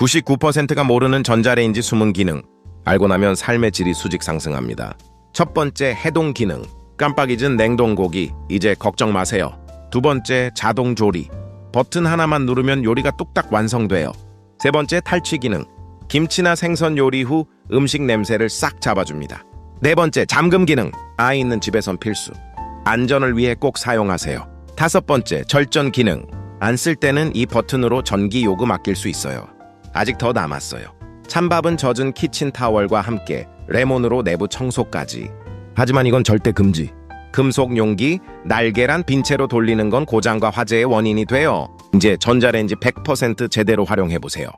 99%가 모르는 전자레인지 숨은 기능. 알고 나면 삶의 질이 수직 상승합니다. 첫 번째, 해동 기능. 깜빡 잊은 냉동고기. 이제 걱정 마세요. 두 번째, 자동 조리. 버튼 하나만 누르면 요리가 뚝딱 완성돼요. 세 번째, 탈취 기능. 김치나 생선 요리 후 음식 냄새를 싹 잡아줍니다. 네 번째, 잠금 기능. 아이 있는 집에선 필수. 안전을 위해 꼭 사용하세요. 다섯 번째, 절전 기능. 안 쓸 때는 이 버튼으로 전기 요금 아낄 수 있어요. 아직 더 남았어요. 찬밥은 젖은 키친타월과 함께 레몬으로 내부 청소까지. 하지만 이건 절대 금지. 금속 용기, 날개란 빈 채로 돌리는 건 고장과 화재의 원인이 돼요. 이제 전자레인지 100% 제대로 활용해보세요.